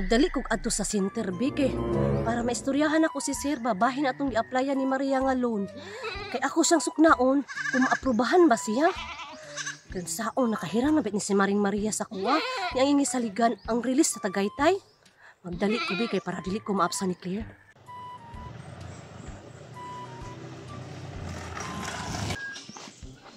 Magdali kog adto sa center big para maistoryahan ako si Sir babahin atong i-applyan ni Maria nga loan. Kay ako siyang suknaon kung maaprubahan ba siya. Kansaon nakahirang na ni si Maring Maria sa kuwa ni ang ingisaligan ang release sa Tagaytay. Magdali ko big kay para dili ko maapsa ni Claire.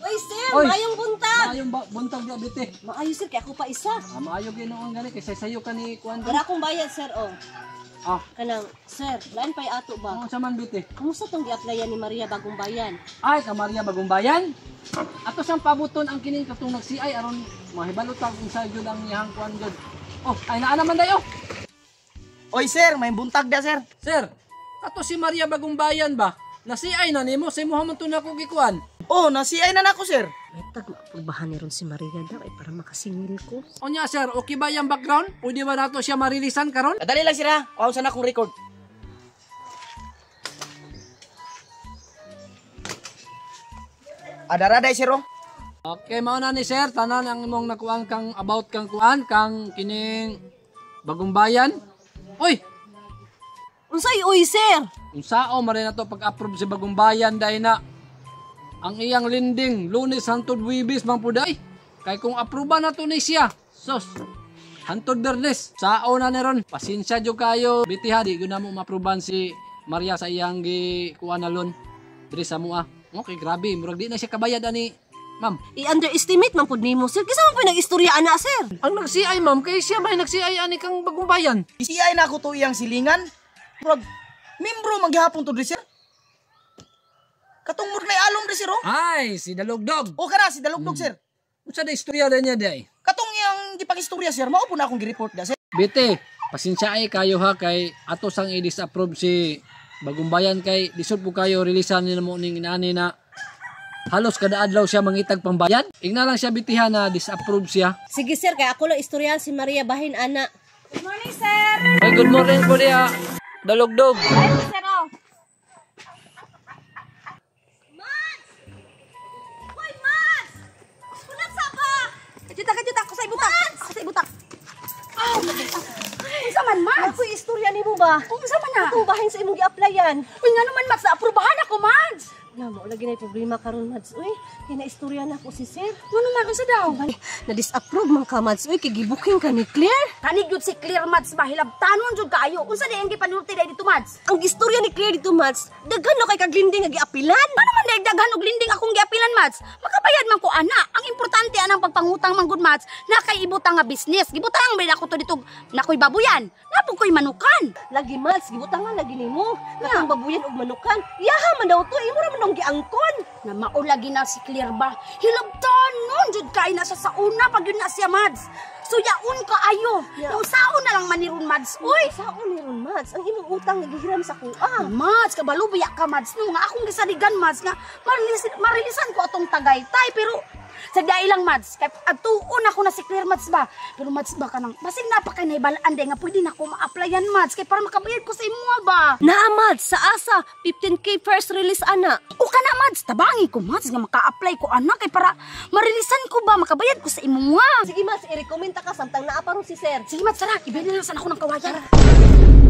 Oy Sir, maayong buntag. Maayong buntag dia biti. Maayo Sir kay ako pa isa. Maayo ginoon gani kay sayo ka ni kuan. Dara akong bayad Sir oh. Kanang, Sir, lain pa'y ato ba? Ano sa man biti? Kumusta tong gi-applyan ni Maria Bagong Bayan? Ay, ka Maria Bagong Bayan? Ato siyang pabuton ang kining katong nag-CI aron mahibalo ta kung sa jud ang iyang kuan jud. Oh, ay naa naman dayo. Oy Sir, may buntag da Sir. Sir, ato si Maria Bagong Bayan ba? Na-CI na nimo sa imo hamon to nako gikuan. Oh, na-CI na nako Sir. May tag-maaprobahan ni ron si Maria daw ay para makasingil ko. Onya sir, okay ba yung background? Pwede ba nato siya marilisan karon? Dali lang sila. Kuha sana akong record. Ada-ada Sir. Okay, mao na ni sir, tanan ang imong nakuan kang about kang kuan kang kining Bagong Bayan. Oy, Unsay uy Sir? unsao man na to pag-approve si Bagong Bayan dahil na ang iyang lending Lunes hangtod Wibis mang puday. Kay kung aproba na to ni siya, sos hangtod Bernes, sao na neron. Pasensya jud kayo, bitiha di gyud namo maproban si Maria sa iyang gi kuan na loan diri sa mua. Okay, grabe, murag di na siya kabayad ani. Ma'am, I-underestimate man pud nimo Sir. Kisa man pa nag-istorya ana Sir? ang nag-CI ma'am kay siya may nag-CI ani kang Bagong Bayan. CI na ako to iyang silingan. Murag membro maghapon to di Sir. Katong murag na alom di Sir. Ay, si Dalugdog. O kana si Dalugdog Sir. Unsa da istorya da niya day? Katong iyang gipakistorya Sir, mao po na akong gi-report da Sir. Bite, pasensya ay kayo ha kay ato sang i-disapprove si Bagong Bayan kay lisod po kayo rilisan ni mo ning inani na halos kada adlaw siya mangitag pambayad. Ingna lang siya bitihan na disapprove siya. Sige Sir, kay ako lang istoryahan si Maria bahin ana. Good morning, sir. Ay, good morning po diya. Dalugdog. Ay, sir, oh. Mads! Hoy Mads! Kunasa ba? Kajuta ako sa ibutak. Ako sa ibutak. Aw, unsa man, Mads? Ako istorya nimo ba? Unsa man na? Kung bahin sa imong gi-applyan. Uy, nga naman, Mads, naaprubahan ako, Mads. Mo lagi na problema karon Mads. Uy, kinaistorya na ko si Sir. Ano naman, unsa daw? Na-disapprove man ka Mads. Uy, kay gibuking ka ni Claire. Kanig yun si Clear, Mads, bahilabtanon jud kaayo. Unsa di ang gipanulti dahil dito, Mads? Ang istorya ni Claire dito Mads, daghan no kay kaglinding nga giapilan. Paano man dahil daghan og linding akong giapilan, Mads? Makabayad man ko, ana. Ang importante anang pagpangutang man gud, Mads, na kay ibutang nga business. Gibutang ba ako to dito nakoy babuyan. Napog ko'y manukan. Lagi Mads, gibutangan lagi nimo. Katong babuyan og manukan. Yaha man daw to, imo ra man dong giangkon. Na maulagi na si Clear ba? Hilabtanon jud kay na sa una pag yun na siya, Mads. Suyaon ka ayo. Yeah. Yung saon na lang manirun, Mads. Uy, saon ni ron Mads? Ang imong utang nagihiram sa kuha. Mads, kabalo biyak ka, Mads. No, nga akong gisaligan, Mads, nga marilisan ko atong Tagaytay, pero sa lang, Mads, kay agtuon ako na si Clear, Mads ba? Pero Mads ba ka nang, basig napakay na ibalaan nga pwede na ako ma-applyan, Mads, kay para makabayad ko sa imo ba? Naa Mads, sa asa, 15K first release ana. O ka na, Mads, tabangi ko, Mads, nga maka-apply ko, anak, kay para marilisan ko ba, makabayad ko sa imo nga. Sige Mads, i-recommend ta ka samtang naa pa ron si Sir. Sige, Mads, tara, ibigay na lang sana ako ng kawayan.